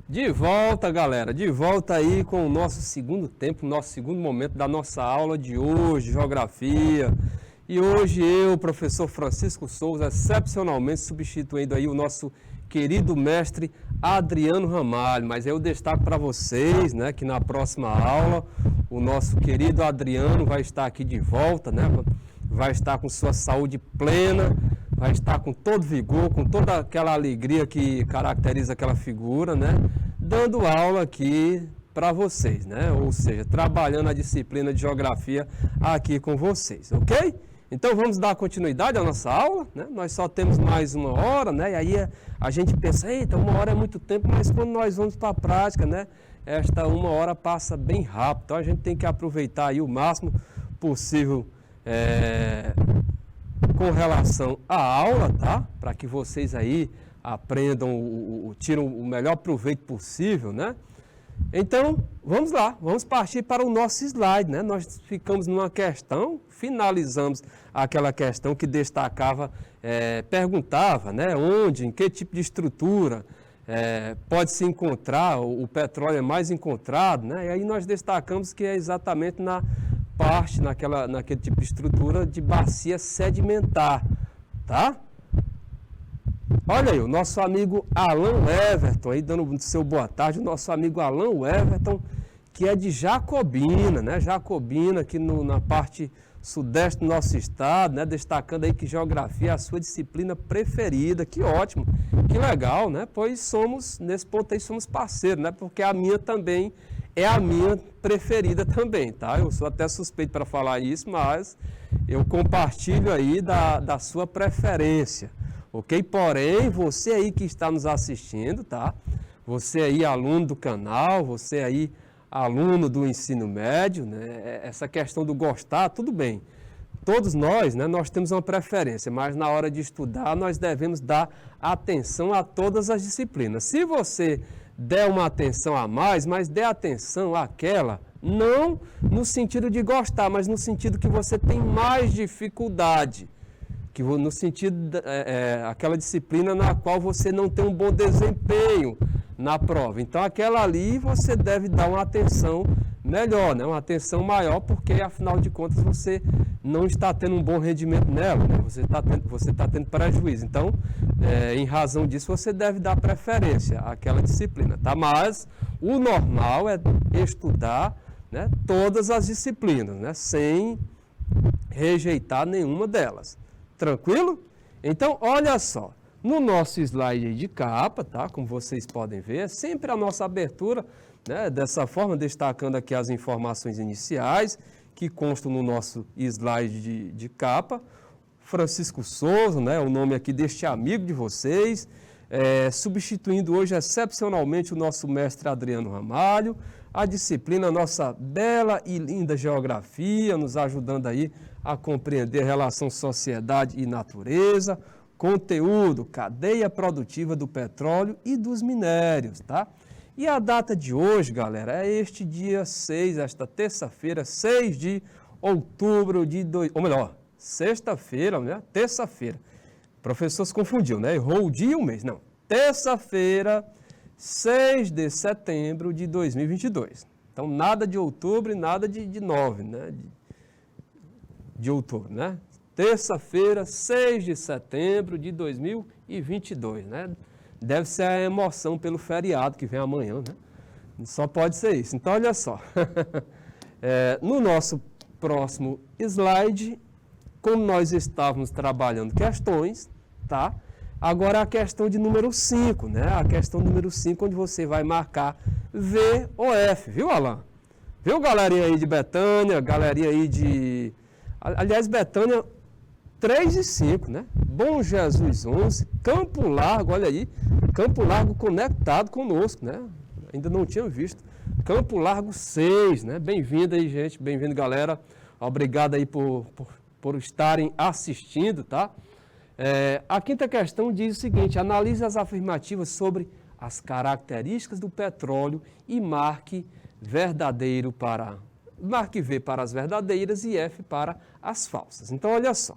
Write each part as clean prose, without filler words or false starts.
De volta, galera, de volta aí com o nosso segundo tempo, nosso segundo momento da nossa aula de hoje, Geografia. E hoje eu, professor Francisco Souza, excepcionalmente substituindo aí o nosso querido mestre Adriano Ramalho. Mas eu destaco para vocês, né, que na próxima aula o nosso querido Adriano vai estar aqui de volta, né, vai estar com sua saúde plena, vai estar com todo vigor, com toda aquela alegria que caracteriza aquela figura, né? Dando aula aqui para vocês, né? Ou seja, trabalhando a disciplina de geografia aqui com vocês, ok? Então vamos dar continuidade à nossa aula, né? Nós só temos mais uma hora, né? E aí a gente pensa, eita, uma hora é muito tempo, mas quando nós vamos para a prática, né? Esta uma hora passa bem rápido, então a gente tem que aproveitar aí o máximo possível com relação à aula, tá? Para que vocês aí aprendam, tiram o melhor proveito possível, né? Então, vamos lá, vamos partir para o nosso slide, né? Nós ficamos numa questão, finalizamos aquela questão que destacava, perguntava, né? Onde, em que tipo de estrutura pode se encontrar, o petróleo é mais encontrado, né? E aí nós destacamos que é exatamente na parte naquele tipo de estrutura de bacia sedimentar, tá? Olha aí, o nosso amigo Alan Everton, aí dando o seu boa tarde, o nosso amigo Alan Everton, que é de Jacobina, né? Jacobina, aqui na parte sudeste do nosso estado, né? Destacando aí que geografia é a sua disciplina preferida, que ótimo, que legal, né? Pois somos, nesse ponto aí, somos parceiros, né? Porque a minha também é a minha preferida também, tá? Eu sou até suspeito para falar isso, mas eu compartilho aí da sua preferência, ok? Porém, você aí que está nos assistindo, tá? Você aí aluno do canal, você aí aluno do ensino médio, né? Essa questão do gostar, tudo bem. Todos nós, né, nós temos uma preferência, mas na hora de estudar nós devemos dar atenção a todas as disciplinas. Se você der uma atenção a mais, mas dê atenção àquela, não no sentido de gostar, mas no sentido que você tem mais dificuldade, que no sentido aquela disciplina na qual você não tem um bom desempenho na prova. Então aquela ali você deve dar uma atenção melhor, né? Uma atenção maior, porque afinal de contas você não está tendo um bom rendimento nela, né? Você está tendo prejuízo. Então, em razão disso, você deve dar preferência àquela disciplina, tá? Mas o normal é estudar, né, todas as disciplinas, né, sem rejeitar nenhuma delas. Tranquilo? Então, olha só. No nosso slide de capa, tá? Como vocês podem ver, é sempre a nossa abertura, né? Dessa forma, destacando aqui as informações iniciais que constam no nosso slide de capa. Francisco Souza, né? O nome aqui deste amigo de vocês, substituindo hoje excepcionalmente o nosso mestre Adriano Ramalho, a disciplina nossa bela e linda geografia, nos ajudando aí a compreender a relação sociedade e natureza, conteúdo, cadeia produtiva do petróleo e dos minérios, tá? E a data de hoje, galera, é este dia 6, esta terça-feira, 6 de outubro de... Ou melhor, sexta-feira, né? Terça-feira. O professor se confundiu, né? Errou o dia e o mês. Não, terça-feira, 6 de setembro de 2022. Então, nada de outubro e nada de 9, né? De outubro, né? Terça-feira, 6 de setembro de 2022, né? Deve ser a emoção pelo feriado que vem amanhã, né? Só pode ser isso. Então, olha só. No nosso próximo slide, como nós estávamos trabalhando questões, tá? Agora a questão de número 5, né? A questão número 5, onde você vai marcar V ou F, viu, Alan? Viu, galerinha aí de Betânia, galerinha aí de... Aliás, Betânia 3 e 5, né? Bom Jesus 11, Campo Largo, olha aí, Campo Largo conectado conosco, né? Ainda não tinha visto. Campo Largo 6, né? Bem-vindo aí, gente, bem-vindo, galera. Obrigado aí por estarem assistindo, tá? A quinta questão diz o seguinte: analise as afirmativas sobre as características do petróleo e marque V para as verdadeiras e F para as falsas. Então, olha só.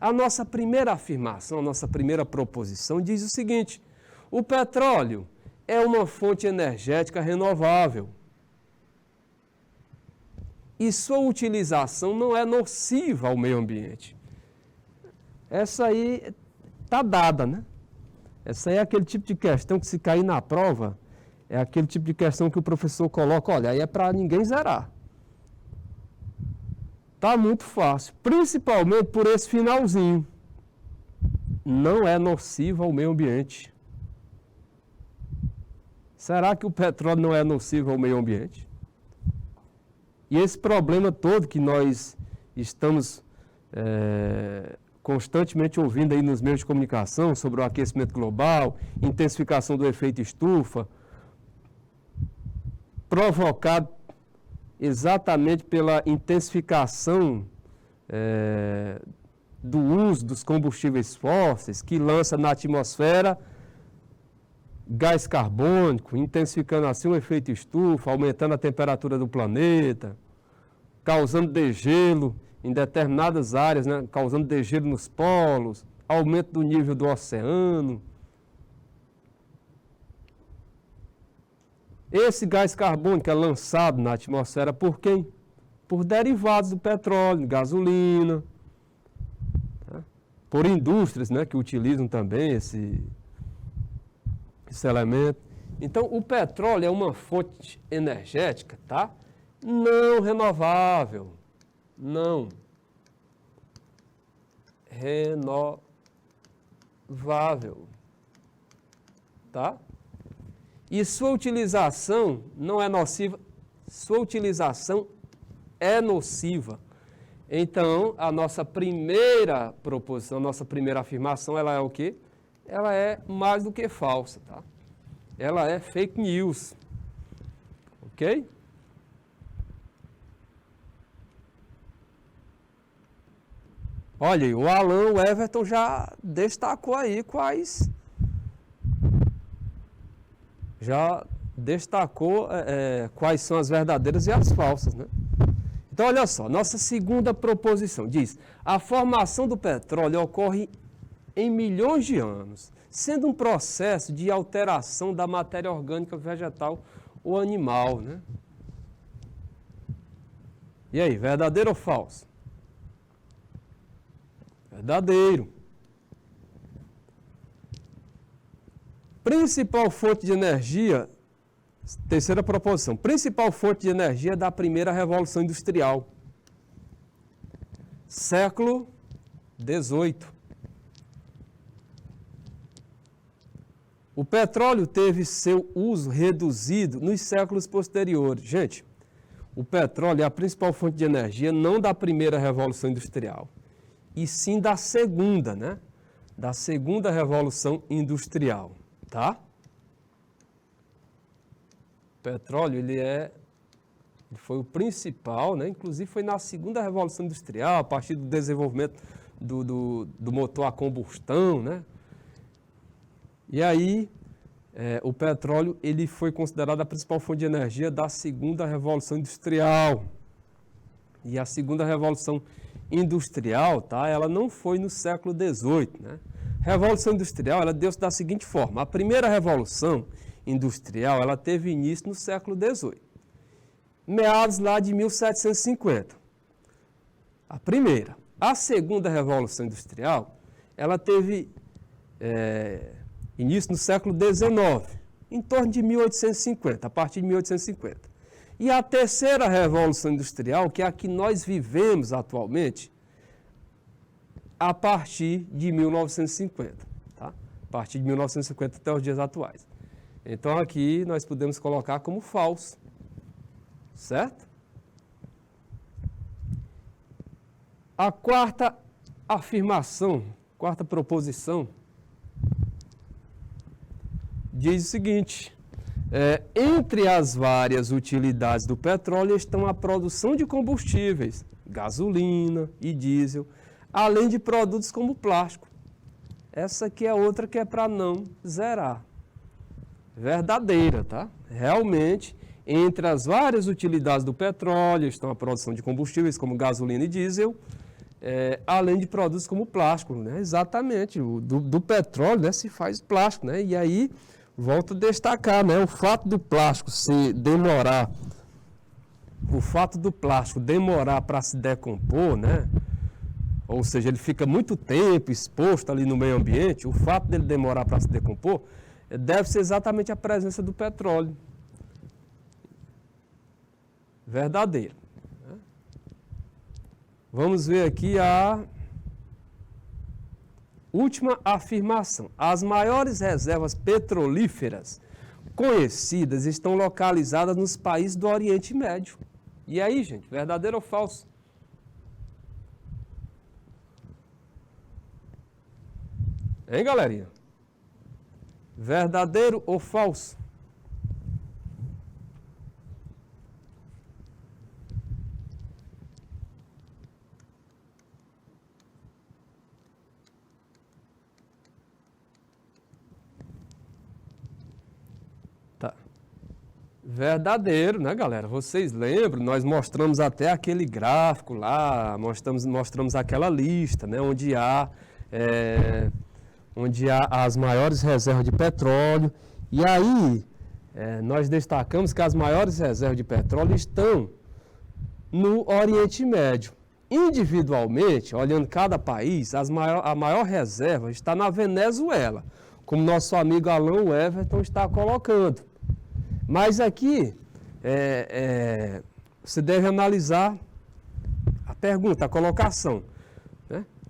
A nossa primeira afirmação, a nossa primeira proposição diz o seguinte: o petróleo é uma fonte energética renovável. E sua utilização não é nociva ao meio ambiente. Essa aí está dada, né? Essa aí é aquele tipo de questão que, se cair na prova, é aquele tipo de questão que o professor coloca, olha, aí é para ninguém zerar. Está muito fácil, principalmente por esse finalzinho. Não é nocivo ao meio ambiente. Será que o petróleo não é nocivo ao meio ambiente? E esse problema todo que nós estamos constantemente ouvindo aí nos meios de comunicação sobre o aquecimento global, intensificação do efeito estufa, provocado exatamente pela intensificação do uso dos combustíveis fósseis, que lança na atmosfera gás carbônico, intensificando assim o efeito estufa, aumentando a temperatura do planeta, causando degelo em determinadas áreas, né? Causando degelo nos polos, aumento do nível do oceano. Esse gás carbônico é lançado na atmosfera por quem? Por derivados do petróleo, gasolina, tá? Por indústrias, né, que utilizam também esse elemento. Então, o petróleo é uma fonte energética, tá? Não renovável. Não renovável. Tá? E sua utilização não é nociva, sua utilização é nociva. Então, a nossa primeira proposição, a nossa primeira afirmação, ela é o quê? Ela é mais do que falsa, tá? Ela é fake news. Ok? Olha aí, o Alan, o Everton já destacou aí quais são as verdadeiras e as falsas, né? Então, olha só, nossa segunda proposição diz: a formação do petróleo ocorre em milhões de anos, sendo um processo de alteração da matéria orgânica vegetal ou animal, né? E aí, verdadeiro ou falso? Verdadeiro. Principal fonte de energia, terceira proposição, principal fonte de energia da primeira Revolução Industrial, século XVIII. O petróleo teve seu uso reduzido nos séculos posteriores. Gente, o petróleo é a principal fonte de energia não da primeira Revolução Industrial, e sim da segunda, né? Da segunda Revolução Industrial, tá? O petróleo, ele foi o principal, né? Inclusive foi na segunda Revolução Industrial, a partir do desenvolvimento do motor a combustão, né? E aí, o petróleo, ele foi considerado a principal fonte de energia da segunda Revolução Industrial. E a segunda Revolução Industrial, tá? Ela não foi no século XVIII, né? Revolução Industrial, ela deu-se da seguinte forma: a primeira Revolução Industrial, ela teve início no século XVIII, meados lá de 1750. A primeira. A segunda Revolução Industrial, ela teve início no século XIX, em torno de 1850, a partir de 1850. E a terceira Revolução Industrial, que é a que nós vivemos atualmente, a partir de 1950, tá? A partir de 1950 até os dias atuais. Então, aqui nós podemos colocar como falso, certo? A quarta afirmação, quarta proposição, diz o seguinte: entre as várias utilidades do petróleo estão a produção de combustíveis, gasolina e diesel, além de produtos como plástico. Essa aqui é outra que é para não zerar. Verdadeira, tá? Realmente, entre as várias utilidades do petróleo estão a produção de combustíveis como gasolina e diesel, além de produtos como plástico, né? Exatamente, do petróleo, né, se faz plástico, né? E aí volto a destacar, né? O fato do plástico demorar para se decompor, né? Ou seja, ele fica muito tempo exposto ali no meio ambiente, o fato dele demorar para se decompor deve ser exatamente a presença do petróleo. Verdadeiro. Vamos ver aqui a última afirmação. As maiores reservas petrolíferas conhecidas estão localizadas nos países do Oriente Médio. E aí, gente, verdadeiro ou falso? Hein, galerinha? Verdadeiro ou falso? Tá. Verdadeiro, né, galera? Vocês lembram? Nós mostramos até aquele gráfico lá, mostramos aquela lista, né, onde há as maiores reservas de petróleo. E aí, nós destacamos que as maiores reservas de petróleo estão no Oriente Médio. Individualmente, olhando cada país, a maior reserva está na Venezuela, como nosso amigo Alan Everton está colocando. Mas aqui, você deve analisar a pergunta, a colocação.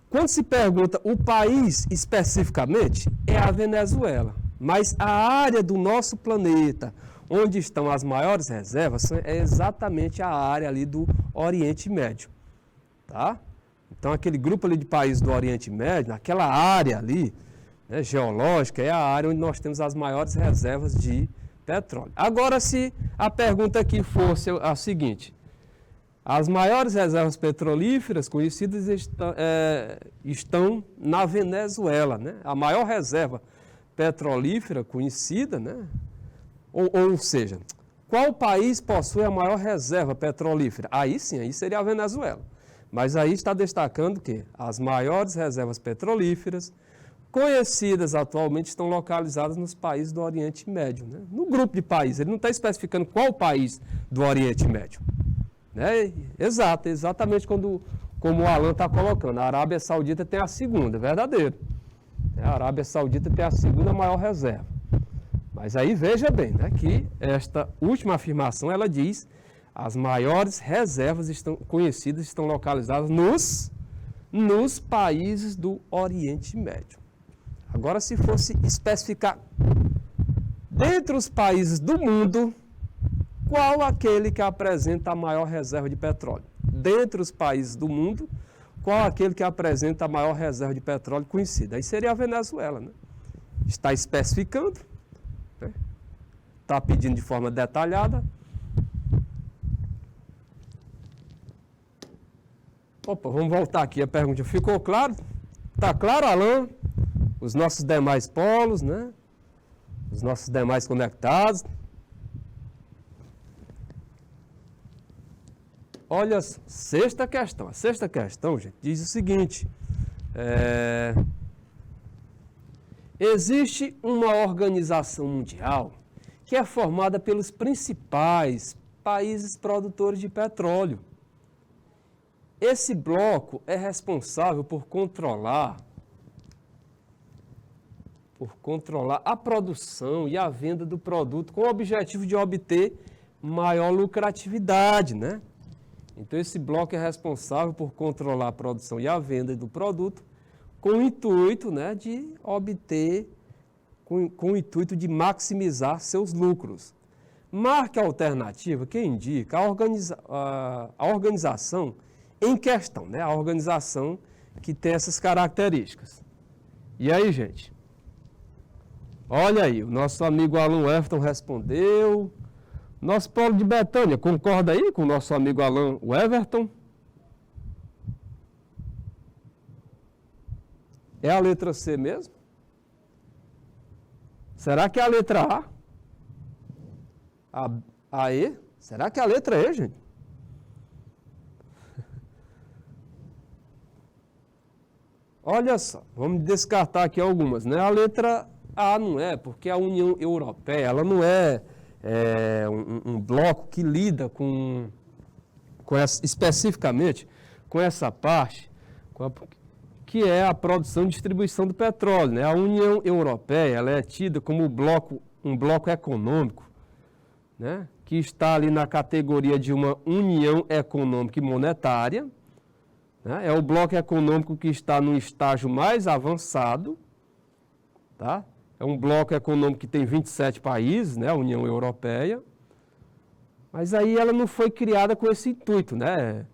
Quando se pergunta o país especificamente, é a Venezuela. Mas a área do nosso planeta, onde estão as maiores reservas, é exatamente a área ali do Oriente Médio. Tá? Então, aquele grupo ali de países do Oriente Médio, aquela área ali, né, geológica, é a área onde nós temos as maiores reservas de petróleo. Agora, se a pergunta aqui fosse a seguinte: as maiores reservas petrolíferas conhecidas estão na Venezuela, né? A maior reserva petrolífera conhecida, né? Ou seja, qual país possui a maior reserva petrolífera? Aí sim, aí seria a Venezuela. Mas aí está destacando que as maiores reservas petrolíferas conhecidas atualmente estão localizadas nos países do Oriente Médio, né? No grupo de países, ele não está especificando qual país do Oriente Médio. Exatamente como o Alan está colocando. A Arábia Saudita tem a segunda, é verdadeiro. A Arábia Saudita tem a segunda maior reserva. Mas aí veja bem, né, que esta última afirmação, ela diz: as maiores reservas conhecidas estão localizadas nos países do Oriente Médio. Agora, se fosse especificar dentre os países do mundo, qual aquele que apresenta a maior reserva de petróleo? Dentre os países do mundo, qual aquele que apresenta a maior reserva de petróleo conhecida? Aí seria a Venezuela, né? Está especificando, né? Está pedindo de forma detalhada. Opa, vamos voltar aqui a pergunta. Ficou claro? Está claro, Alan? Os nossos demais polos, né? Os nossos demais conectados. Olha, a sexta questão, gente, diz o seguinte: existe uma organização mundial que é formada pelos principais países produtores de petróleo. Esse bloco é responsável por controlar a produção e a venda do produto com o objetivo de obter maior lucratividade, né? Então, esse bloco é responsável por controlar a produção e a venda do produto com o intuito, né, de obter, com o intuito de maximizar seus lucros. Marca alternativa que indica a organização em questão, né, a organização que tem essas características. E aí, gente? Olha aí, o nosso amigo Alan Everton respondeu. Nosso polo de Betânia, concorda aí com o nosso amigo Alan Everton? É a letra C mesmo? Será que é a letra A? A E? Será que é a letra E, gente? Olha só, vamos descartar aqui algumas, né? A letra Ah, não é, porque a União Europeia, ela não é, um bloco que lida especificamente com essa parte, que é a produção e distribuição do petróleo, né? A União Europeia, ela é tida como um bloco econômico, né? Que está ali na categoria de uma união econômica e monetária, né? É o bloco econômico que está no estágio mais avançado, tá? É um bloco econômico que tem 27 países, né? A União Europeia, mas aí ela não foi criada com esse intuito, né?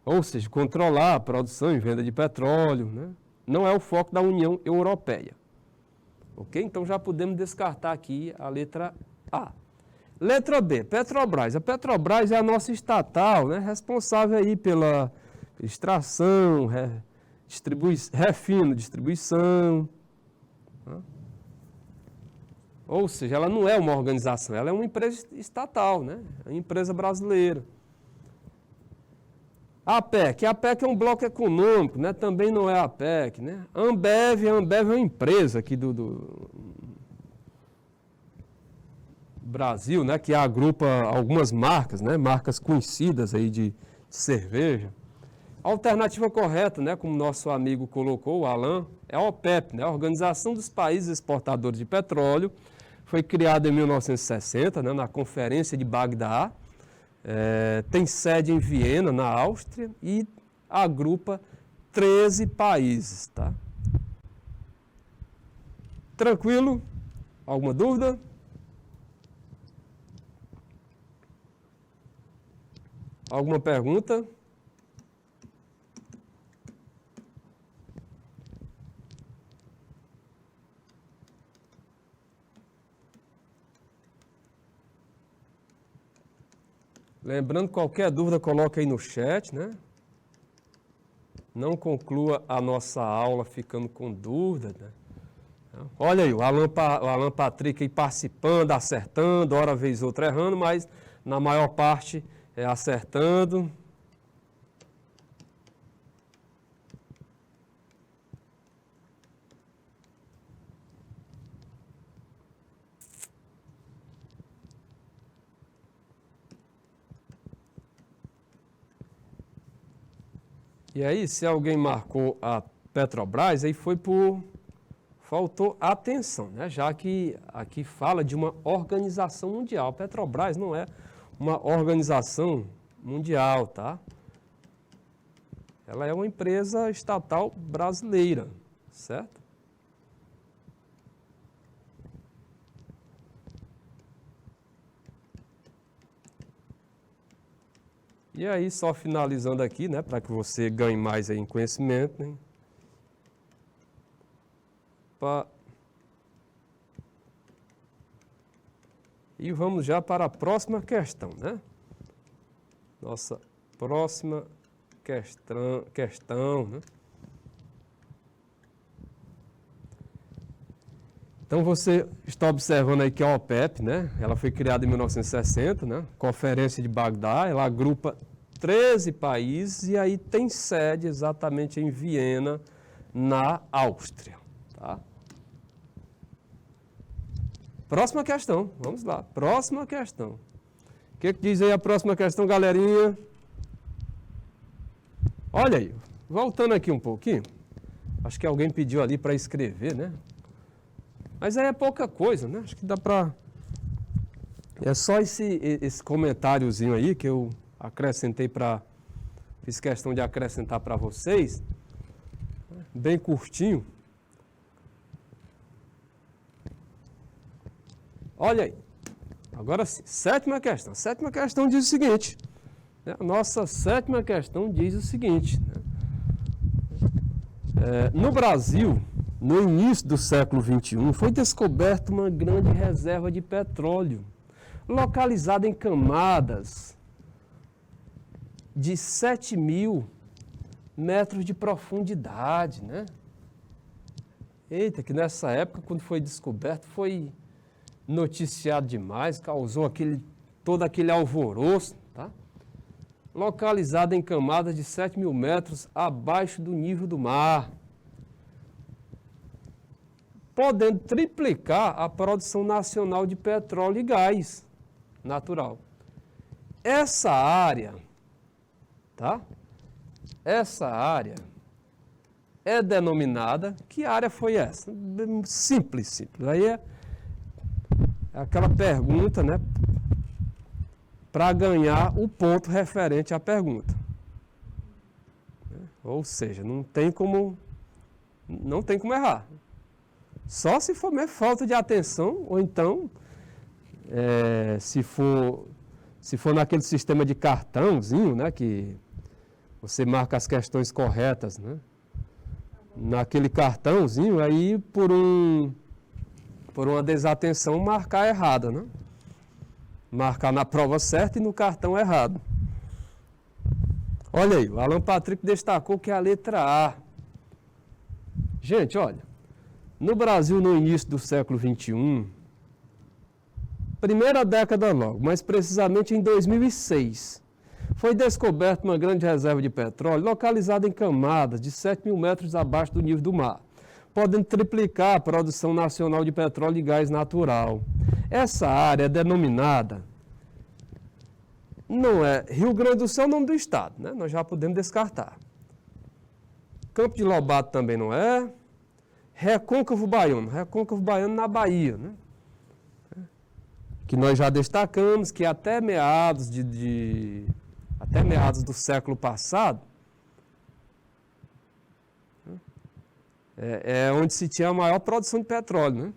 Ou seja, controlar a produção e venda de petróleo, né? Não é o foco da União Europeia. Ok? Então já podemos descartar aqui a letra A. Letra B, Petrobras. A Petrobras é a nossa estatal, né? Responsável aí pela extração, refino, distribuição. Né? Ou seja, ela não é uma organização, ela é uma empresa estatal, né? É uma empresa brasileira. A APEC é um bloco econômico, né? Também não é a APEC, né? A Ambev é uma empresa aqui do Brasil, né? Que agrupa algumas marcas, né? Marcas conhecidas aí de cerveja. A alternativa correta, né? Como nosso amigo colocou, o Alan, é a OPEP, né? A Organização dos Países Exportadores de Petróleo. Foi criada em 1960, né? Na Conferência de Bagdá. Tem sede em Viena, na Áustria, e agrupa 13 países, tá? Tranquilo? Alguma dúvida? Alguma pergunta? Lembrando, qualquer dúvida, coloca aí no chat, né? Não conclua a nossa aula ficando com dúvida, né? Olha aí, o Alan Patrick aí participando, acertando, hora vez outra errando, mas na maior parte acertando. E aí, se alguém marcou a Petrobras, aí faltou atenção, né? Já que aqui fala de uma organização mundial. A Petrobras não é uma organização mundial, tá? Ela é uma empresa estatal brasileira, certo? E aí, só finalizando aqui, né, para que você ganhe mais aí em conhecimento, né? E vamos já para a próxima questão, né? Nossa próxima questão, né? Então você está observando aí que a OPEP, né? Ela foi criada em 1960, né? Conferência de Bagdá, ela agrupa 13 países e aí tem sede exatamente em Viena, na Áustria, tá? Próxima questão, vamos lá, próxima questão. O que diz aí a próxima questão, galerinha? Olha aí, voltando aqui um pouquinho, acho que alguém pediu ali para escrever, né? Mas aí é pouca coisa, né? Acho que dá para... É só esse comentáriozinho aí que eu acrescentei fiz questão de acrescentar para vocês, bem curtinho. Olha aí, agora sim, sétima questão. A sétima questão diz o seguinte, né? A nossa sétima questão diz o seguinte, né? No Brasil, no início do século XXI, foi descoberta uma grande reserva de petróleo, localizada em camadas de 7.000 metros de profundidade, né? Eita, que nessa época, quando foi descoberto, foi noticiado demais, causou todo aquele alvoroço, tá? Localizada em camadas de 7.000 metros abaixo do nível do mar. podendo triplicar a produção nacional de petróleo e gás natural. Essa área, tá? Essa área é denominada, que área foi essa? Simples, simples. Aí é aquela pergunta, né? Para ganhar o ponto referente à pergunta. Ou seja, não tem como errar. Só se for mesmo falta de atenção, ou então, se for naquele sistema de cartãozinho, né, que você marca as questões corretas, né? Naquele cartãozinho, aí por uma desatenção marcar errada, né? Marcar na prova certa e no cartão errado. Olha aí, o Alan Patrick destacou que é a letra A. Gente, olha, no Brasil no início do século XXI, primeira década logo, mais precisamente em 2006, foi descoberta uma grande reserva de petróleo localizada em camadas de 7 mil metros abaixo do nível do mar, podendo triplicar a produção nacional de petróleo e gás natural. Essa área é denominada, não é Rio Grande do Sul, é o nome do estado, né? Nós já podemos descartar. Campo de Lobato também não é. Recôncavo Baiano na Bahia, né? Que nós já destacamos que até meados do século passado é onde se tinha a maior produção de petróleo, né?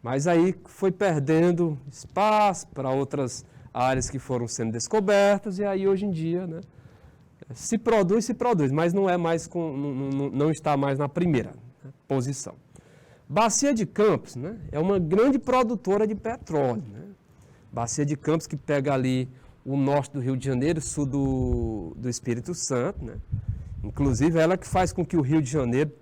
Mas aí foi perdendo espaço para outras áreas que foram sendo descobertas, e aí hoje em dia, né, se produz, mas não é mais não está mais na primeira, né, posição. Bacia de Campos, né, é uma grande produtora de petróleo, né? Bacia de Campos que pega ali o norte do Rio de Janeiro, sul do Espírito Santo, né? Inclusive ela que faz com que o Rio de Janeiro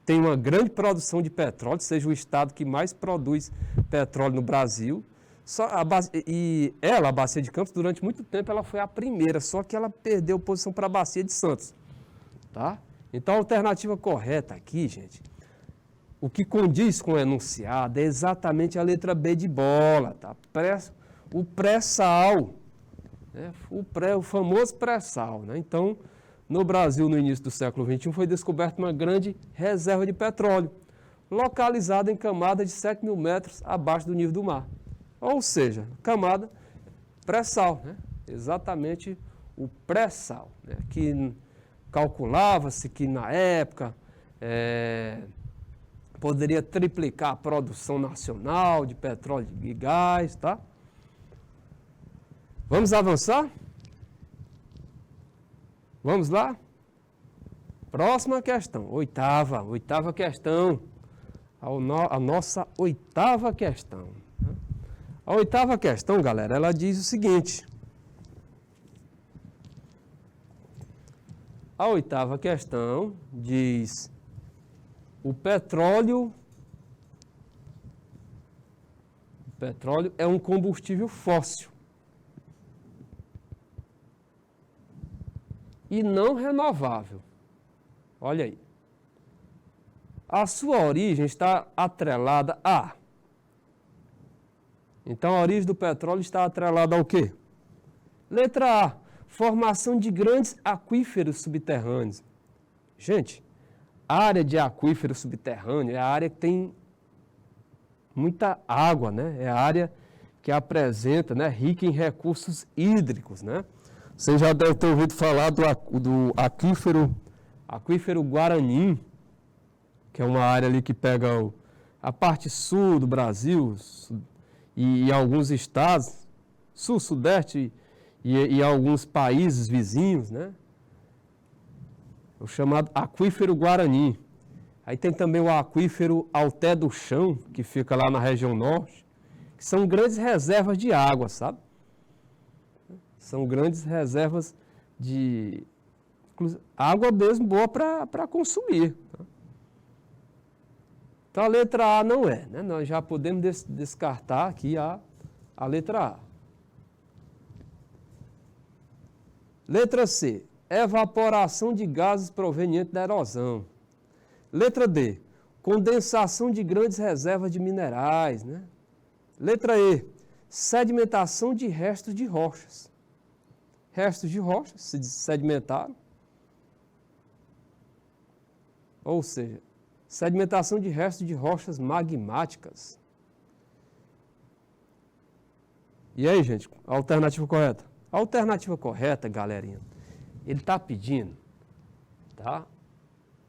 tenha uma grande produção de petróleo, seja o estado que mais produz petróleo no Brasil. A Bacia de Campos, durante muito tempo, ela foi a primeira, só que ela perdeu posição para a Bacia de Santos. Tá? Então, a alternativa correta aqui, gente, o que condiz com o enunciado é exatamente a letra B de bola, tá? O pré-sal, né? O famoso pré-sal, né? Então, no Brasil, no início do século XXI, foi descoberta uma grande reserva de petróleo, localizada em camada de 7 mil metros abaixo do nível do mar. Ou seja, camada pré-sal, né? Exatamente o pré-sal, né? Que calculava-se que na época poderia triplicar a produção nacional de petróleo e gás, tá? Vamos avançar? Vamos lá? Próxima questão, oitava questão. A nossa oitava questão. A oitava questão, galera, ela diz o seguinte. A oitava questão diz: o petróleo é um combustível fóssil e não renovável. Olha aí. A sua origem está atrelada a... Então, a origem do petróleo está atrelada ao quê? Letra A, formação de grandes aquíferos subterrâneos. Gente, a área de aquífero subterrâneo é a área que tem muita água, né? É a área que apresenta, né, rica em recursos hídricos, né? Você já deve ter ouvido falar do aquífero Guarani, que é uma área ali que pega a parte sul do Brasil e alguns estados, sul, sudeste e alguns países vizinhos, né? O chamado aquífero Guarani. Aí tem também o aquífero Alté do Chão, que fica lá na região norte, que são grandes reservas de água, sabe? São grandes reservas de água mesmo boa para consumir. Tá? Então a letra A não é, né? Nós já podemos descartar aqui a letra A. Letra C, evaporação de gases provenientes da erosão. Letra D, condensação de grandes reservas de minerais, né? Letra E, sedimentação de restos de rochas. Restos de rochas se sedimentaram, ou seja, sedimentação de restos de rochas magmáticas. E aí, gente, a alternativa correta? A alternativa correta, galerinha, ele está pedindo, tá?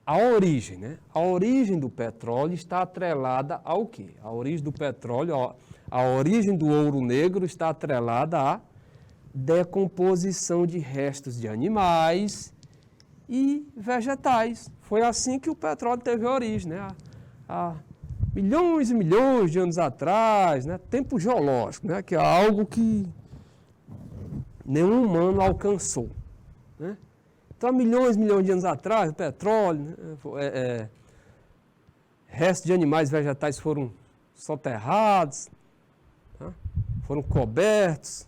A origem, né? A origem do petróleo está atrelada ao quê? A origem do petróleo, a origem do ouro negro está atrelada à decomposição de restos de animais e vegetais. Foi assim que o petróleo teve origem, né? Há milhões e milhões de anos atrás, né? Tempo geológico, né? Que é algo que nenhum humano alcançou, né? Então, há milhões e milhões de anos atrás, o petróleo, né? Restos de animais e vegetais foram soterrados, tá? Foram cobertos,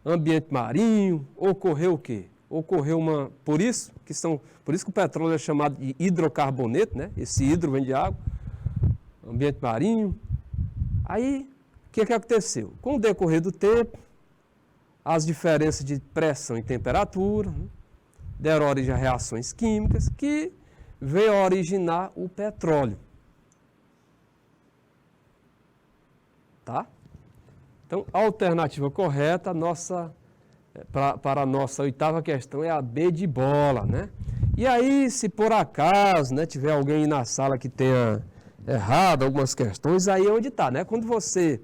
ambiente marinho, ocorreu o quê? Ocorreu uma... Por isso que o petróleo é chamado de hidrocarboneto, né? Esse hidro vem de água, ambiente marinho. Aí, o que aconteceu? Com o decorrer do tempo, as diferenças de pressão e temperatura, né? Deram origem a reações químicas que veio a originar o petróleo. Tá? Então, a alternativa correta, para a nossa oitava questão, é a B de bola, né? E aí, se por acaso, né, tiver alguém aí na sala que tenha errado algumas questões, aí é onde está, né? Quando você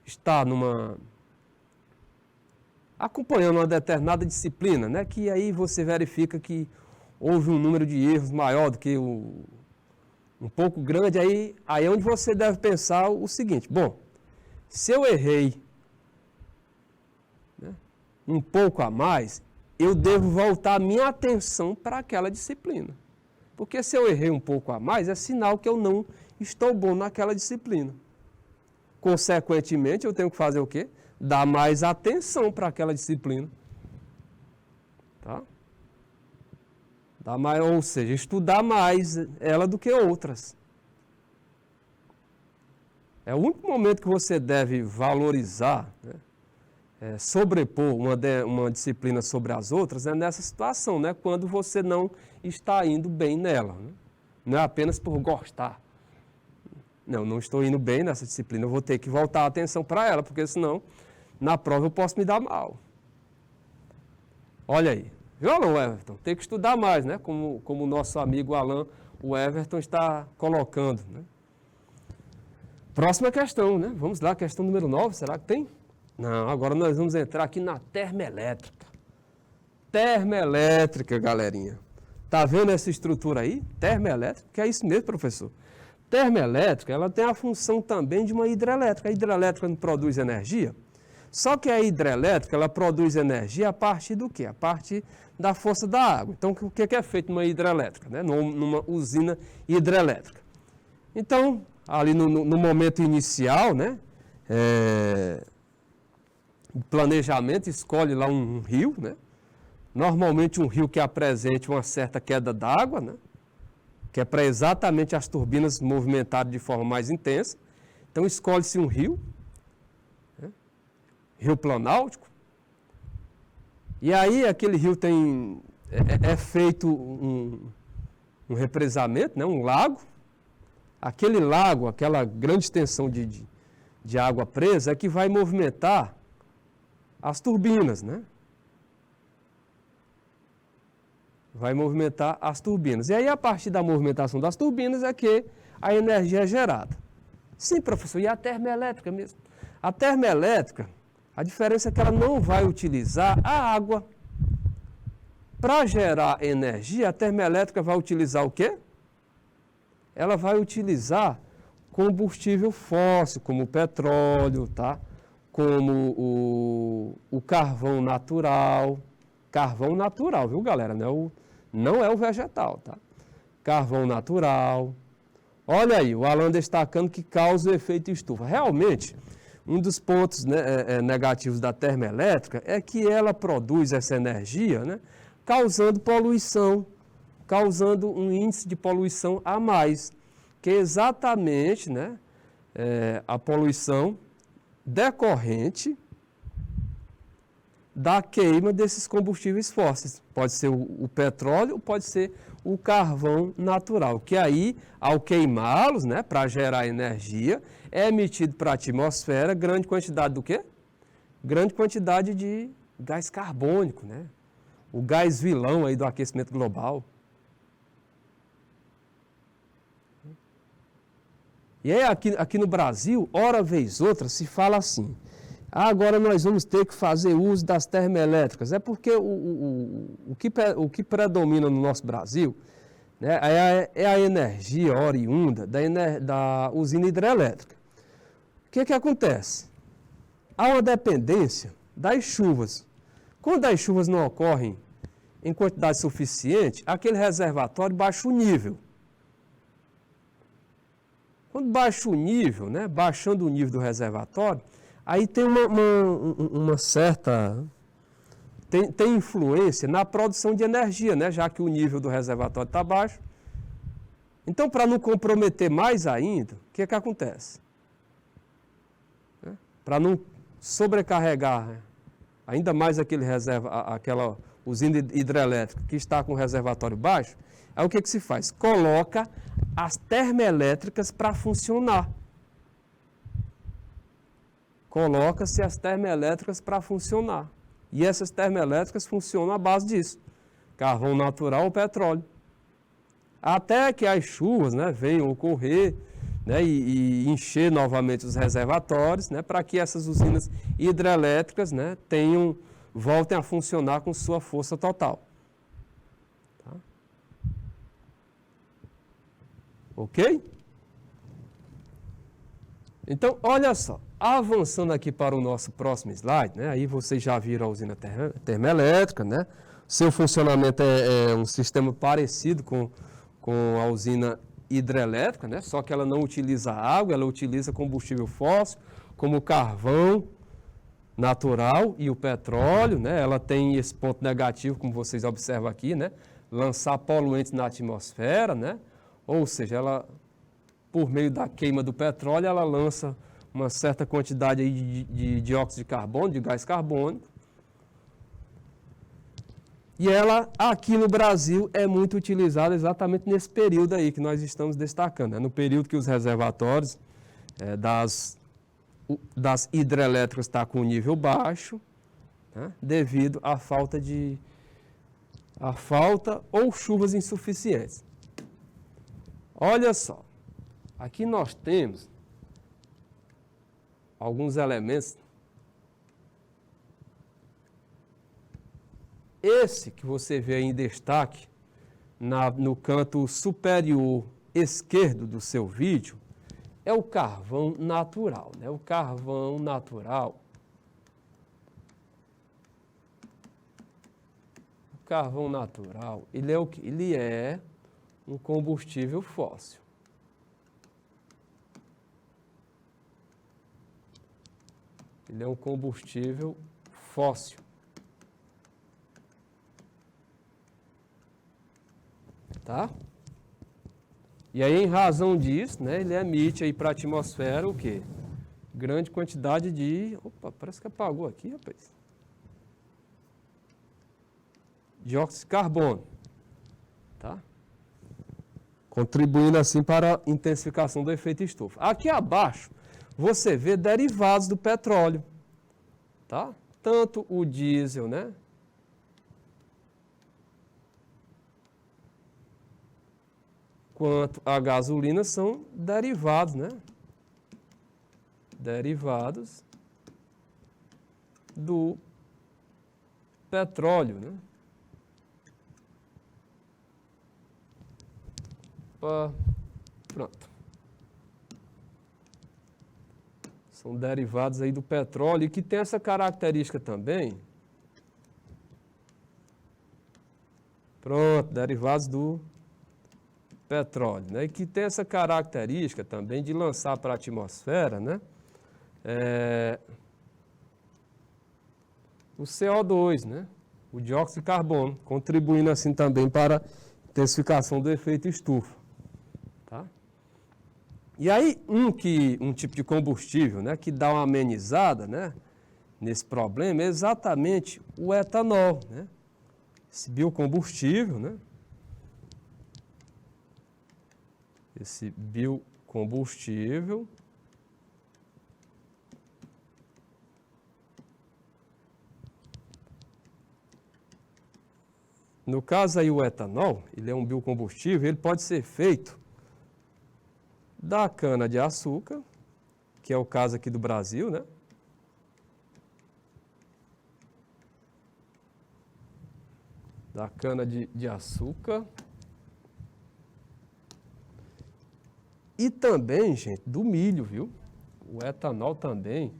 está acompanhando uma determinada disciplina, né, que aí você verifica que houve um número de erros maior do que um pouco grande, aí é onde você deve pensar o seguinte: bom, se eu errei, né, um pouco a mais, eu devo voltar a minha atenção para aquela disciplina. Porque se eu errei um pouco a mais, é sinal que eu não estou bom naquela disciplina. Consequentemente, eu tenho que fazer o quê? Dar mais atenção para aquela disciplina. Tá? Ou seja, estudar mais ela do que outras. É o único momento que você deve valorizar, né, sobrepor uma disciplina sobre as outras, é nessa situação, né, quando você não está indo bem nela. Né? Não é apenas por gostar. Não estou indo bem nessa disciplina, eu vou ter que voltar a atenção para ela, porque senão, na prova, eu posso me dar mal. Olha aí. Viu, Alan, Everton? Tem que estudar mais, né? Como o nosso amigo Alan, o Everton, está colocando. Né? Próxima questão, né? Vamos lá, questão número 9, será que tem? Não, agora nós vamos entrar aqui na termoelétrica. Termoelétrica, galerinha. Tá vendo essa estrutura aí? Termoelétrica, que é isso mesmo, professor. Termoelétrica, ela tem a função também de uma hidrelétrica. A hidrelétrica não produz energia? Só que a hidrelétrica, ela produz energia a partir do quê? A partir da força da água. Então, o que é feito numa hidrelétrica? Né? Numa usina hidrelétrica. Então, ali no momento inicial, né? O planejamento escolhe lá um rio, né? Normalmente um rio que apresente uma certa queda d'água, né? Que é para exatamente as turbinas movimentarem de forma mais intensa. Então, escolhe-se um rio, rio Planáltico, e aí aquele rio é feito um represamento, né, um lago. Aquele lago, aquela grande extensão de água presa é que vai movimentar as turbinas, né? Vai movimentar as turbinas. E aí, a partir da movimentação das turbinas é que a energia é gerada. Sim, professor, e a termoelétrica mesmo? A termoelétrica, a diferença é que ela não vai utilizar a água. Para gerar energia, a termoelétrica vai utilizar o quê? Ela vai utilizar combustível fóssil, como o petróleo, tá? Como o carvão natural. Carvão natural, viu, galera? Não é o vegetal, tá? Carvão natural. Olha aí, o Alan destacando que causa o efeito estufa. Realmente, um dos pontos, né, negativos da termoelétrica é que ela produz essa energia, né, causando poluição, causando um índice de poluição a mais, que é exatamente, né, a poluição decorrente da queima desses combustíveis fósseis. Pode ser o petróleo, pode ser o carvão natural, que aí, ao queimá-los, né, para gerar energia, é emitido para a atmosfera grande quantidade do quê? Grande quantidade de gás carbônico, né? O gás vilão aí do aquecimento global. E aí aqui no Brasil, hora vez outra, se fala assim: agora nós vamos ter que fazer uso das termoelétricas. É porque o que predomina no nosso Brasil, né, é a energia oriunda da usina hidrelétrica. O que acontece? Há uma dependência das chuvas. Quando as chuvas não ocorrem em quantidade suficiente, aquele reservatório baixa o nível. Quando baixa o nível, né, baixando o nível do reservatório, aí tem uma certa... Tem influência na produção de energia, né, já que o nível do reservatório está baixo. Então, para não comprometer mais ainda, o que acontece? Para não sobrecarregar ainda mais aquela usina hidrelétrica que está com o reservatório baixo, aí o que se faz? Coloca as termoelétricas para funcionar. Coloca-se as termoelétricas para funcionar. E essas termoelétricas funcionam à base disso: carvão natural ou petróleo. Até que as chuvas, né, venham ocorrer, né, e encher novamente os reservatórios, né, para que essas usinas hidrelétricas, né, voltem a funcionar com sua força total. Tá? Ok? Então, olha só, avançando aqui para o nosso próximo slide, né, aí vocês já viram a usina termoelétrica, né, seu funcionamento é um sistema parecido com a usina hidrelétrica, né, só que ela não utiliza água, ela utiliza combustível fóssil, como o carvão natural e o petróleo, né, ela tem esse ponto negativo, como vocês observam aqui, né, lançar poluentes na atmosfera, né, ou seja, ela, por meio da queima do petróleo, ela lança uma certa quantidade aí de dióxido de carbono, de gás carbônico. E ela, aqui no Brasil, é muito utilizada exatamente nesse período aí que nós estamos destacando, né? No período que os reservatórios das hidrelétricas estão com nível baixo, né? Devido à falta ou chuvas insuficientes. Olha só, aqui nós temos alguns elementos. Esse que você vê aí em destaque no canto superior esquerdo do seu vídeo é o carvão natural, né? O carvão natural. O carvão natural, ele é o quê? Ele é um combustível fóssil. Ele é um combustível fóssil. Tá? E aí, em razão disso, né, ele emite aí para a atmosfera o quê? Grande quantidade de... Opa, parece que apagou aqui, rapaz. Dióxido de carbono. Tá? Contribuindo assim para a intensificação do efeito estufa. Aqui abaixo, você vê derivados do petróleo. Tá? Tanto o diesel, né? Quanto a gasolina são derivados, né? Derivados do petróleo, né? Pronto. São derivados aí do petróleo e que tem essa característica também. Pronto, derivados do petróleo, né? E que tem essa característica também de lançar para a atmosfera, né? O CO2, né? O dióxido de carbono, contribuindo assim também para a intensificação do efeito estufa. Tá? E aí, um tipo de combustível, né, que dá uma amenizada, né, nesse problema é exatamente o etanol, né? Esse biocombustível, né? Esse biocombustível no caso aí o etanol, ele é um biocombustível, ele pode ser feito da cana-de-açúcar, que é o caso aqui do Brasil, né? Da cana-de-açúcar. E também, gente, do milho, viu? O etanol também,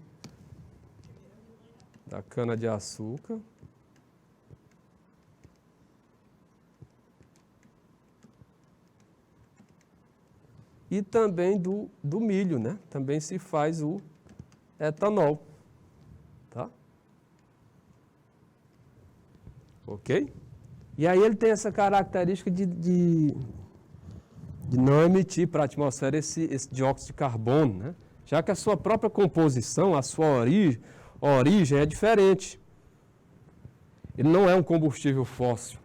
da cana-de-açúcar. E também do milho, né? Também se faz o etanol, tá? Ok? E aí ele tem essa característica de não emitir para a atmosfera esse dióxido de carbono, né? Já que a sua própria composição, a sua origem é diferente. Ele não é um combustível fóssil.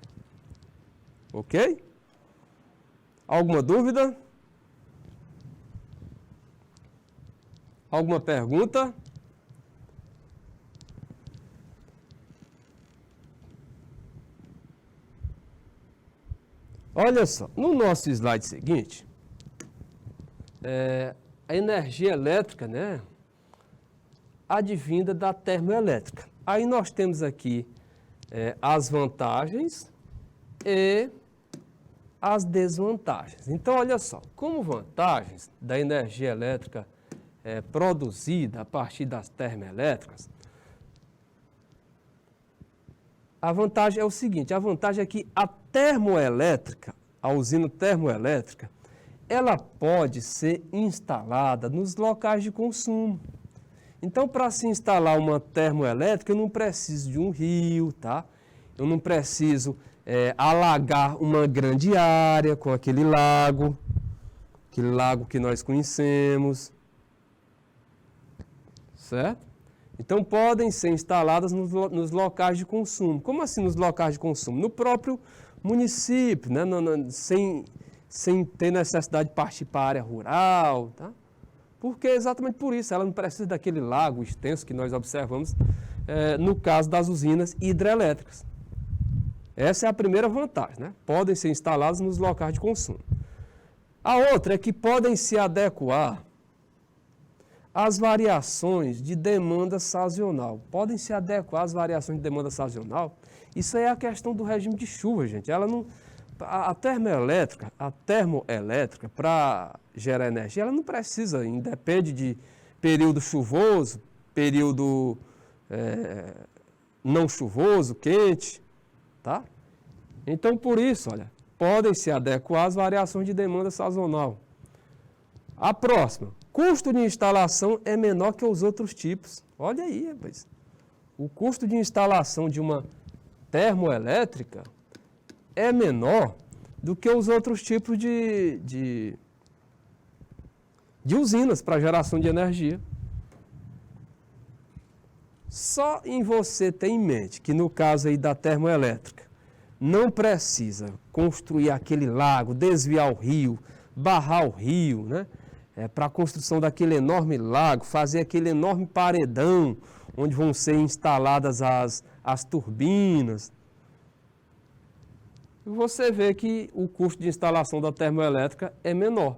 Ok? Alguma dúvida? Alguma pergunta? Olha só, no nosso slide seguinte, a energia elétrica, né, advinda da termoelétrica. Aí nós temos aqui as vantagens e as desvantagens. Então, olha só, como vantagens da energia elétrica produzida a partir das termoelétricas, a vantagem é o seguinte, a vantagem é que a termoelétrica, a usina termoelétrica, ela pode ser instalada nos locais de consumo. Então, para se instalar uma termoelétrica, eu não preciso de um rio, tá? Eu não preciso alagar uma grande área com aquele lago que nós conhecemos. Certo? Então, podem ser instaladas nos locais de consumo. Como assim nos locais de consumo? No próprio município, né? Sem ter necessidade de partir para a área rural, tá? Porque exatamente por isso, ela não precisa daquele lago extenso que nós observamos no caso das usinas hidrelétricas. Essa é a primeira vantagem, né? Podem ser instaladas nos locais de consumo. A outra é que podem se adequar às variações de demanda sazonal. Podem se adequar às variações de demanda sazonal. Isso aí é a questão do regime de chuva, gente. Ela não, a termoelétrica, para gerar energia, ela não precisa, independe de período chuvoso, período não chuvoso, quente, tá? Então, por isso, olha, podem se adequar às variações de demanda sazonal. A próxima. Custo de instalação é menor que os outros tipos. Olha aí, rapaz. O custo de instalação de uma termoelétrica é menor do que os outros tipos de usinas para geração de energia. Só em você ter em mente que no caso aí da termoelétrica, não precisa construir aquele lago, desviar o rio, barrar o rio, né? Para a construção daquele enorme lago, fazer aquele enorme paredão onde vão ser instaladas as turbinas. Você vê que o custo de instalação da termoelétrica é menor.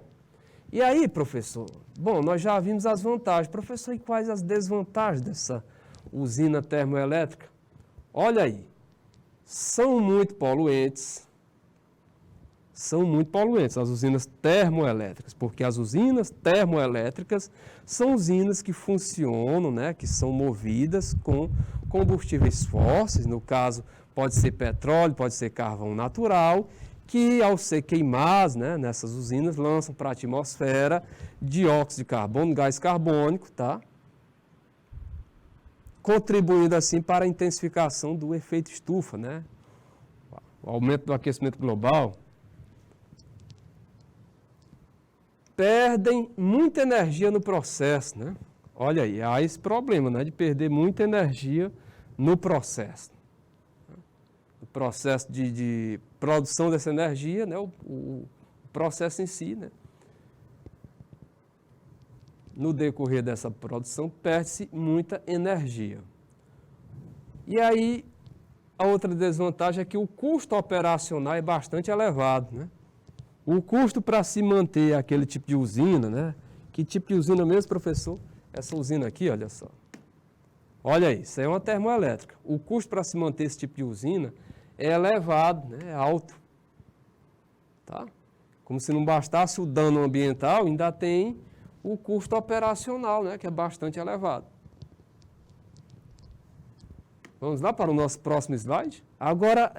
E aí, professor, bom, nós já vimos as vantagens. Professor, e quais as desvantagens dessa usina termoelétrica? Olha aí, são muito poluentes as usinas termoelétricas, porque as usinas termoelétricas são usinas que funcionam, né, que são movidas com combustíveis fósseis, no caso pode ser petróleo, pode ser carvão natural, que ao ser queimados, né, nessas usinas lançam para a atmosfera dióxido de carbono, gás carbônico, tá? Contribuindo assim para a intensificação do efeito estufa, né? O aumento do aquecimento global. perdem muita energia no processo, né? Olha aí, há esse problema, né, de perder muita energia no processo. O processo de produção dessa energia, né, o processo em si, né? No decorrer dessa produção, perde-se muita energia. E aí, a outra desvantagem é que o custo operacional é bastante elevado, né? O custo para se manter aquele tipo de usina, né? Que tipo de usina mesmo, professor? Essa usina aqui, olha só. Olha aí, isso aí é uma termoelétrica. O custo para se manter esse tipo de usina é elevado, né? É alto. Tá? Como se não bastasse o dano ambiental, ainda tem o custo operacional, né? Que é bastante elevado. Vamos lá para o nosso próximo slide? Agora,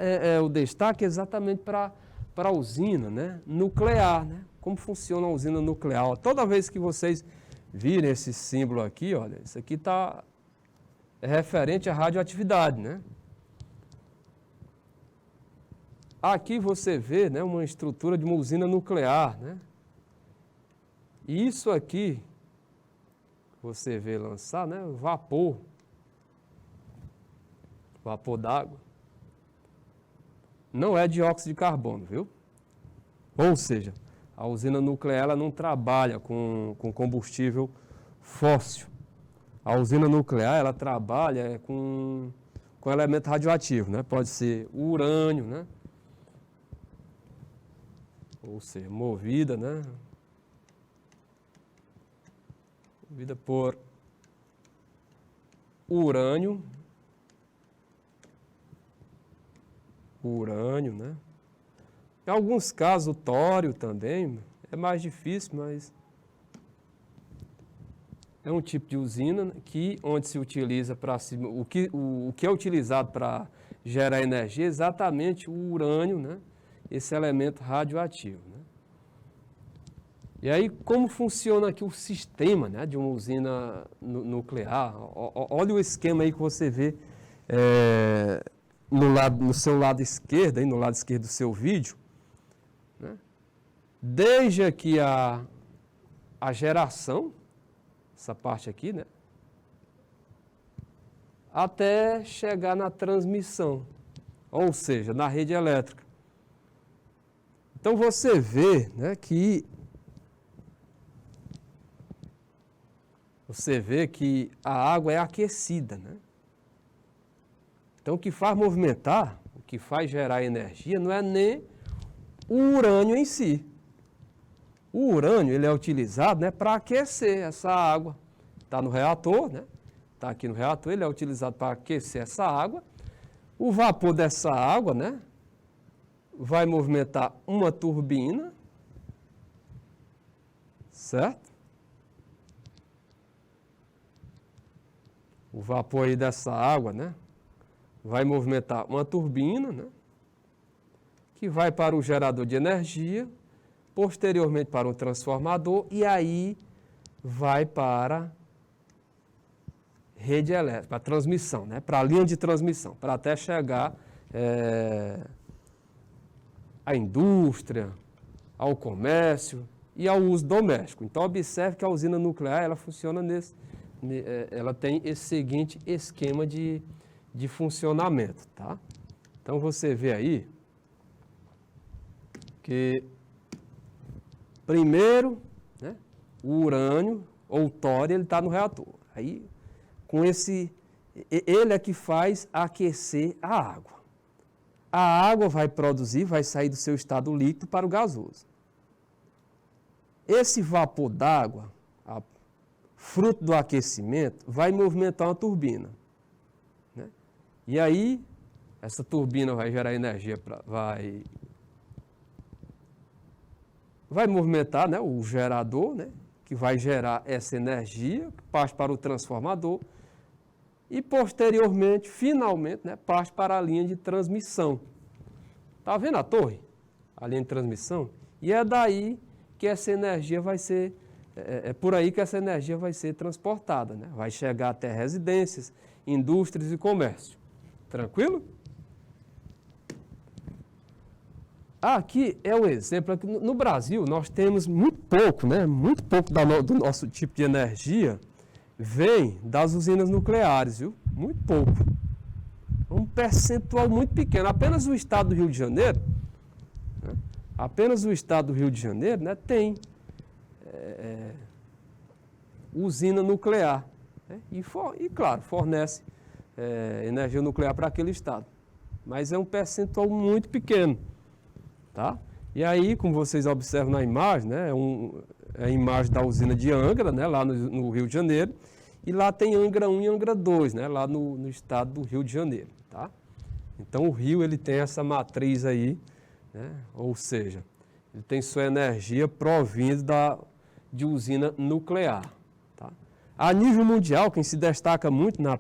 o destaque é exatamente para a usina, né, nuclear, né? Como funciona a usina nuclear. Toda vez que vocês virem esse símbolo aqui, olha, isso aqui é referente à radioatividade, né? Aqui você vê, né, uma estrutura de uma usina nuclear, né? E isso aqui, você vê lançar, né, vapor d'água. Não é dióxido de carbono, viu? Ou seja, a usina nuclear ela não trabalha com combustível fóssil. A usina nuclear ela trabalha com elemento radioativo, né? Pode ser o urânio, né? Ou seja, movida, né? Movida por urânio, né? Em alguns casos, o tório também é mais difícil, mas é um tipo de usina onde se utiliza o que é utilizado para gerar energia é exatamente o urânio, né? Esse elemento radioativo, né? E aí, como funciona aqui o sistema, né, de uma usina nuclear? Olha o esquema aí que você vê no seu lado esquerdo, aí no lado esquerdo do seu vídeo, né? Desde aqui a geração, essa parte aqui, né? Até chegar na transmissão, ou seja, na rede elétrica. Então você vê, né, que a água é aquecida, né? Então o que faz movimentar, o que faz gerar energia não é nem o urânio em si. O urânio ele é utilizado, né, para aquecer essa água. Está no reator, né? Está aqui no reator, ele é utilizado para aquecer essa água. O vapor dessa água, né, vai movimentar uma turbina, certo? O vapor aí dessa água, né, vai movimentar uma turbina, né, que vai para o gerador de energia, posteriormente para um transformador e aí vai para rede elétrica, para transmissão, né, para a linha de transmissão, para até chegar à indústria, ao comércio e ao uso doméstico. Então observe que a usina nuclear ela funciona ela tem esse seguinte esquema de funcionamento, tá? Então você vê aí que primeiro, né, o urânio ou o tório ele está no reator. Aí ele é que faz aquecer a água. A água vai sair do seu estado líquido para o gasoso. Esse vapor d'água, fruto do aquecimento, vai movimentar uma turbina, né? E aí, essa turbina vai gerar energia, vai movimentar, né, o gerador, né, que vai gerar essa energia, que parte para o transformador e, posteriormente, finalmente, né, parte para a linha de transmissão. Está vendo a torre? A linha de transmissão? E é daí que essa energia vai ser, por aí que essa energia vai ser transportada, né? Vai chegar até residências, indústrias e comércio. Tranquilo? Aqui é um exemplo. Aqui no Brasil, nós temos muito pouco, né? Muito pouco do nosso tipo de energia vem das usinas nucleares, viu? Muito pouco. Um percentual muito pequeno. Apenas o estado do Rio de Janeiro, né? Apenas o estado do Rio de Janeiro, né, tem usina nuclear. Né? E, claro, fornece energia nuclear para aquele estado. Mas é um percentual muito pequeno. Tá? E aí, como vocês observam na imagem, né, é a imagem da usina de Angra, né, lá no Rio de Janeiro, e lá tem Angra 1 e Angra 2, né, lá no estado do Rio de Janeiro. Tá? Então, o Rio ele tem essa matriz aí, né, ou seja, ele tem sua energia provinda de usina nuclear. Tá? A nível mundial, quem se destaca muito na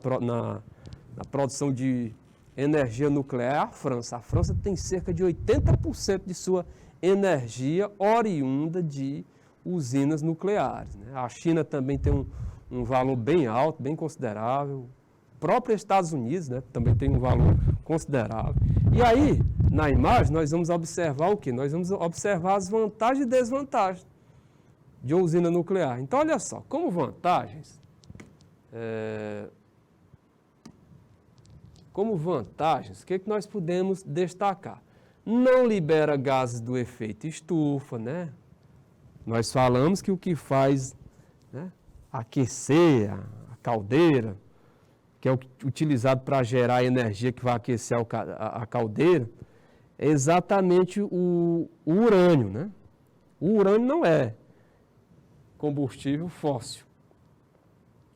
produção de energia nuclear é a França. A França tem cerca de 80% de sua energia oriunda de usinas nucleares. Né? A China também tem um valor bem alto, bem considerável. O próprio Estados Unidos, né, também tem um valor considerável. E aí, na imagem, nós vamos observar o quê? Nós vamos observar as vantagens e desvantagens de uma usina nuclear. Então, olha só, como vantagens... o que nós podemos destacar? Não libera gases do efeito estufa, né? Nós falamos que o que faz, né, aquecer a caldeira, que é utilizado para gerar a energia que vai aquecer a caldeira, é exatamente o urânio, né? O urânio não é combustível fóssil.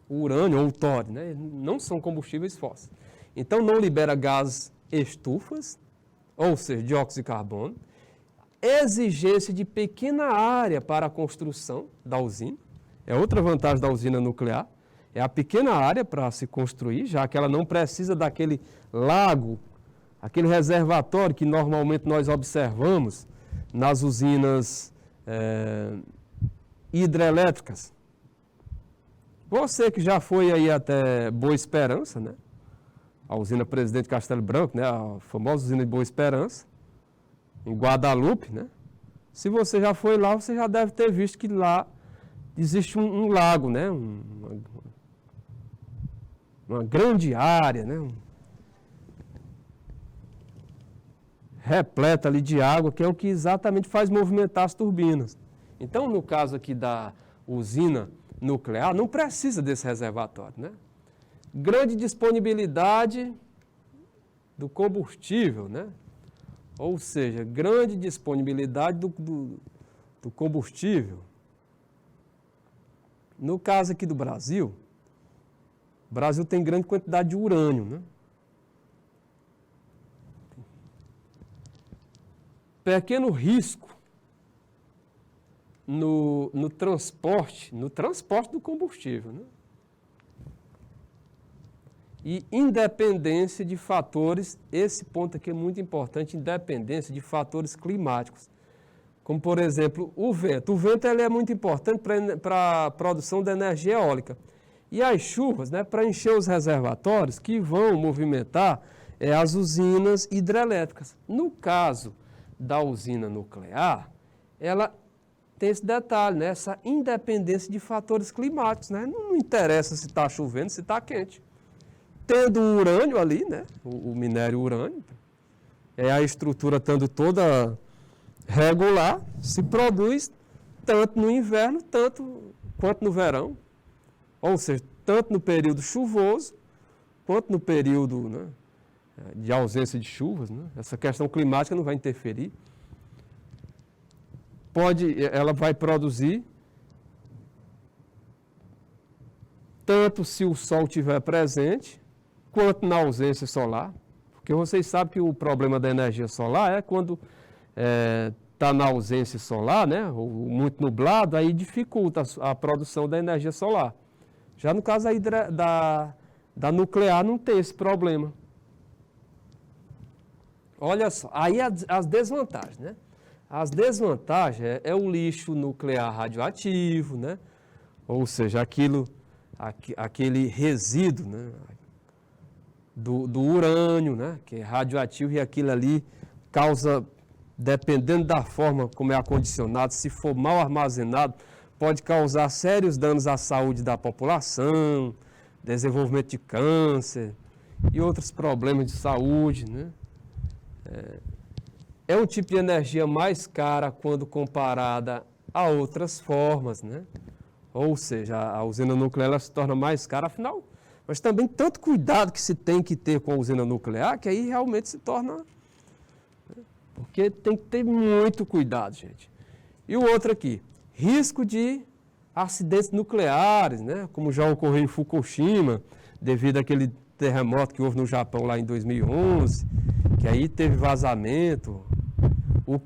O urânio ou o tório, né, não são combustíveis fósseis. Então, não libera gases estufas, ou seja, dióxido de carbono, exigência de pequena área para a construção da usina, é outra vantagem da usina nuclear, é a pequena área para se construir, já que ela não precisa daquele lago, aquele reservatório que normalmente nós observamos nas usinas hidrelétricas. Você que já foi aí até Boa Esperança, né? A usina Presidente Castelo Branco, né, a famosa usina de Boa Esperança, em Guadalupe, né? Se você já foi lá, você já deve ter visto que lá existe um lago, né? Uma grande área, né? Repleta ali de água, que é o que exatamente faz movimentar as turbinas. Então, no caso aqui da usina nuclear, não precisa desse reservatório, né? Grande disponibilidade do combustível, né? Ou seja, grande disponibilidade do combustível. No caso aqui do Brasil, o Brasil tem grande quantidade de urânio, né? Pequeno risco no transporte do combustível, né? E independência de fatores, esse ponto aqui é muito importante, independência de fatores climáticos, como por exemplo o vento. O vento ele é muito importante para a produção de energia eólica. E as chuvas, né, para encher os reservatórios que vão movimentar as usinas hidrelétricas. No caso da usina nuclear, ela tem esse detalhe, né, essa independência de fatores climáticos. Né? Não interessa se está chovendo, se está quente. Tendo o urânio ali, né, o minério urânio, a estrutura estando toda regular, se produz tanto no inverno, tanto quanto no verão. Ou seja, tanto no período chuvoso, quanto no período, né, de ausência de chuvas. Né? Essa questão climática não vai interferir. Ela vai produzir tanto se o sol estiver presente, quanto na ausência solar, porque vocês sabem que o problema da energia solar é quando está na ausência solar, né, ou muito nublado, aí dificulta a produção da energia solar. Já no caso aí da nuclear não tem esse problema. Olha só, aí as desvantagens, né? As desvantagens é o lixo nuclear radioativo, né? Ou seja, aquele resíduo, né, do urânio, né, que é radioativo, e aquilo ali causa dependendo da forma como é acondicionado, se for mal armazenado, pode causar sérios danos à saúde da população, desenvolvimento de câncer e outros problemas de saúde, né? É um tipo de energia mais cara quando comparada a outras formas, né? Ou seja, a usina nuclear ela se torna mais cara, afinal, mas também tanto cuidado que se tem que ter com a usina nuclear, que aí realmente se torna... Porque tem que ter muito cuidado, gente. E o outro aqui, risco de acidentes nucleares, né? Como já ocorreu em Fukushima, devido àquele terremoto que houve no Japão lá em 2011, que aí teve vazamento. O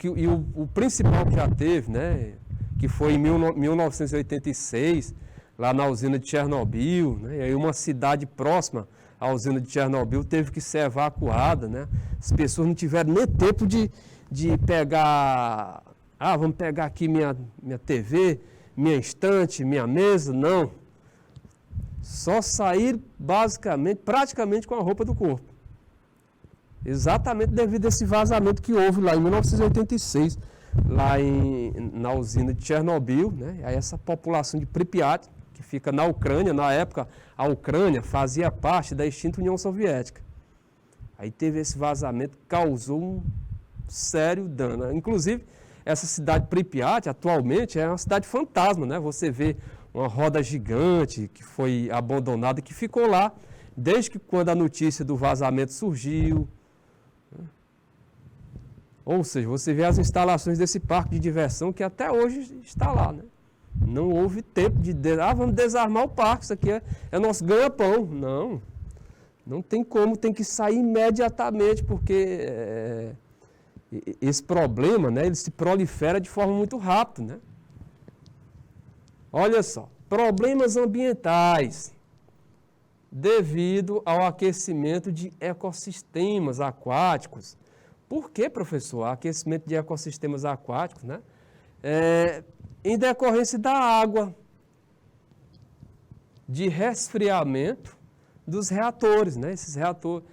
principal que já teve, né? Que foi em 1986, lá na usina de Chernobyl, né? E aí uma cidade próxima à usina de Chernobyl teve que ser evacuada, né? As pessoas não tiveram nem tempo de pegar, vamos pegar aqui minha TV, minha estante, minha mesa, não. Só sair praticamente com a roupa do corpo. Exatamente devido a esse vazamento que houve lá em 1986, lá na usina de Chernobyl, né? Aí essa população de Pripyat, que fica na Ucrânia, na época a Ucrânia fazia parte da extinta União Soviética. Aí teve esse vazamento, causou um sério dano. Inclusive, essa cidade Pripyat, atualmente, é uma cidade fantasma, né? Você vê uma roda gigante que foi abandonada, que ficou lá desde que quando a notícia do vazamento surgiu. Ou seja, você vê as instalações desse parque de diversão que até hoje está lá, né? Não houve tempo vamos desarmar o parque, isso aqui é nosso ganha-pão. Não tem como, tem que sair imediatamente, porque esse problema, né, ele se prolifera de forma muito rápida, né? Olha só, problemas ambientais devido ao aquecimento de ecossistemas aquáticos. Por que, professor, aquecimento de ecossistemas aquáticos, né? Em decorrência da água, de resfriamento dos reatores, né? Esses reatores,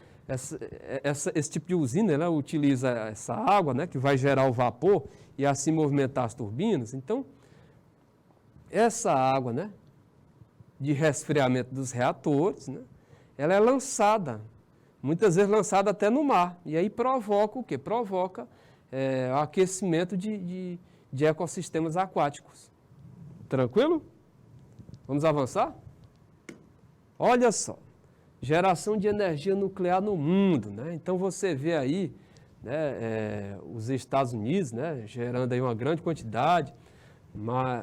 esse tipo de usina, ela utiliza essa água, né, que vai gerar o vapor e assim movimentar as turbinas. Então, essa água, né, de resfriamento dos reatores, né, ela é lançada, muitas vezes lançada até no mar. E aí provoca o quê? Provoca o aquecimento de ecossistemas aquáticos. Tranquilo? Vamos avançar? Olha só, geração de energia nuclear no mundo, né? Então você vê aí, né, os Estados Unidos, né, gerando aí uma grande quantidade,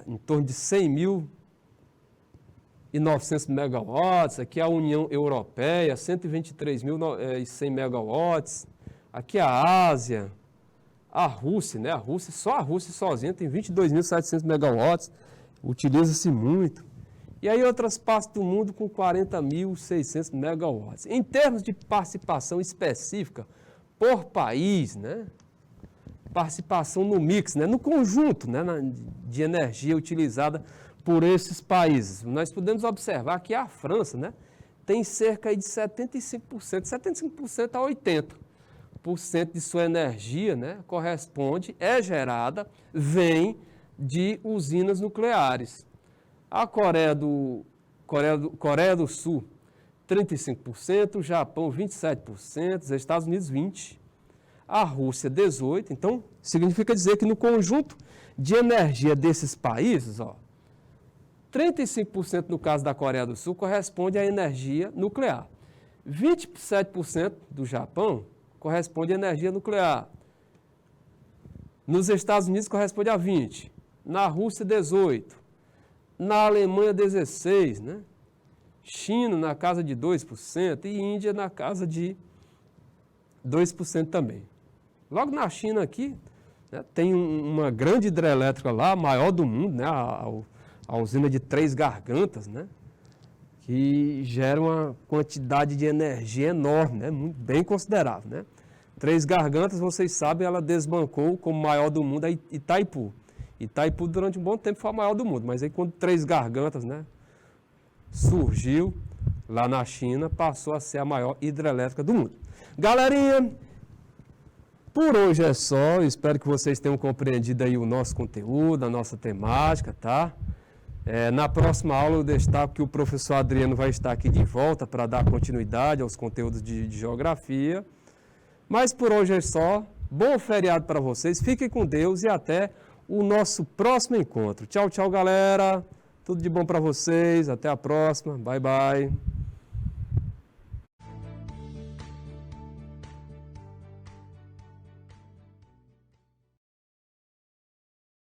em torno de 100.900 megawatts, aqui a União Europeia, 123.100 megawatts, aqui a Ásia, a Rússia, né? Só a Rússia sozinha tem 22.700 megawatts, utiliza-se muito. E aí outras partes do mundo com 40.600 megawatts. Em termos de participação específica por país, né? Participação no mix, né? No conjunto, né, de energia utilizada por esses países. Nós podemos observar que a França, né, tem cerca de 75% a 80% de sua energia, né, gerada, vem de usinas nucleares. A Coreia do Sul, 35%, o Japão, 27%, os Estados Unidos, 20%, a Rússia, 18%. Então, significa dizer que no conjunto de energia desses países, 35% no caso da Coreia do Sul corresponde à energia nuclear. 27% do Japão corresponde à energia nuclear. Nos Estados Unidos corresponde a 20%, na Rússia, 18%. Na Alemanha, 16%, né? China na casa de 2% e Índia na casa de 2% também. Logo na China aqui, né, tem uma grande hidrelétrica lá, a maior do mundo, né, a usina de Três Gargantas, né, que gera uma quantidade de energia enorme, né, muito bem considerável. Né. Três Gargantas, vocês sabem, ela desbancou como maior do mundo a Itaipu. Itaipu, durante um bom tempo, foi a maior do mundo, mas aí quando Três Gargantas, né, surgiu lá na China, passou a ser a maior hidrelétrica do mundo. Galerinha, Por hoje é só, eu espero que vocês tenham compreendido aí o nosso conteúdo, a nossa temática, tá? Na próxima aula eu destaco que o professor Adriano vai estar aqui de volta para dar continuidade aos conteúdos de geografia. Mas por hoje é só, bom feriado para vocês, fiquem com Deus e até o nosso próximo encontro. Tchau, tchau, galera, tudo de bom para vocês, até a próxima, bye, bye.